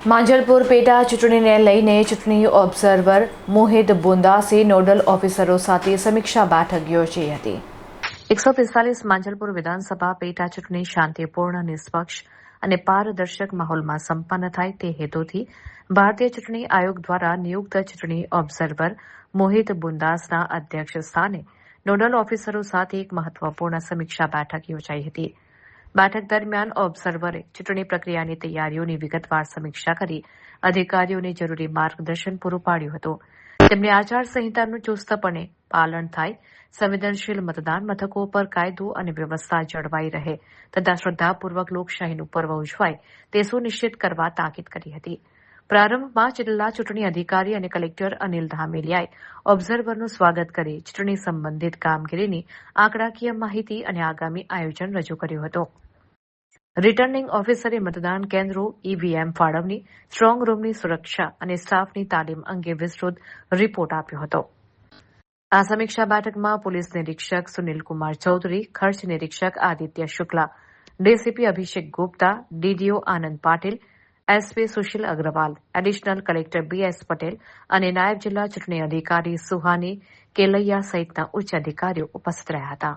માંજલપુર પેટા ચૂંટણીને લઈને ચૂંટણી ઓબ્ઝર્વર મોહિત બોંદાસે નોડલ ઓફિસરો સાથે સમીક્ષા બેઠક યોજી હતી. 145 માંજલપુર વિધાનસભા પેટા ચૂંટણી શાંતિપૂર્ણ, નિષ્પક્ષ અને પારદર્શક માહોલમાં સંપન્ન થાય તે હેતુથી ભારતીય ચૂંટણી આયોગ દ્વારા નિયુક્ત ચૂંટણી ઓબ્ઝર્વર મોહિત બોંદાસના અધ્યક્ષ સ્થાને નોડલ ઓફિસરો સાથે એક મહત્વપૂર્ણ સમીક્ષા બેઠક યોજાઈ હતી. બેઠક દરમિયાન ઓબ્ઝર્વરે ચૂંટણી પ્રક્રિયાની તૈયારીઓની વિગતવાર સમીક્ષા કરી અધિકારીઓને જરૂરી માર્ગદર્શન પૂરું પાડ્યું હતું. તેમણે આચારસંહિતાનું ચુસ્તપણે પાલન થાય, સંવેદનશીલ મતદાન મથકો પર કાયદો અને વ્યવસ્થા જળવાઈ રહે તથા શ્રદ્ધાપૂર્વક લોકશાહીનું પર્વ ઉજવાય તે સુનિશ્ચિત કરવા તાકીદ કરી હતી. પ્રારંભમાં જિલ્લા ચૂંટણી અધિકારી અને કલેક્ટર અનિલ ધામેલિયાએ ઓબ્ઝર્વરનું સ્વાગત કરી ચૂંટણી સંબંધિત કામગીરીની આંકડાકીય માહિતી અને આગામી આયોજન રજૂ કર્યું હતું. રિટર્નિંગ ઓફિસરે મતદાન કેન્દ્રો, ઈવીએમ ફાળવણી, સ્ટ્રોંગ રૂમની સુરક્ષા અને સ્ટાફની તાલીમ અંગે વિસ્તૃત રિપોર્ટ આપ્યો હતો. આ સમીક્ષા બેઠકમાં પોલીસ નિરીક્ષક સુનિલકુમાર ચૌધરી, ખર્ચ નિરીક્ષક Aditya Shukla, DCP Abhishek Gupta, DDO Anand Patil, SP Sushil Agarwal, additional collector BS Patel અને નાયબ જિલ્લા ચૂંટણી અધિકારી સુહાની કેલૈયા સહિતના ઉચ્ચ અધિકારીઓ ઉપસ્થિત રહ્યા હતા.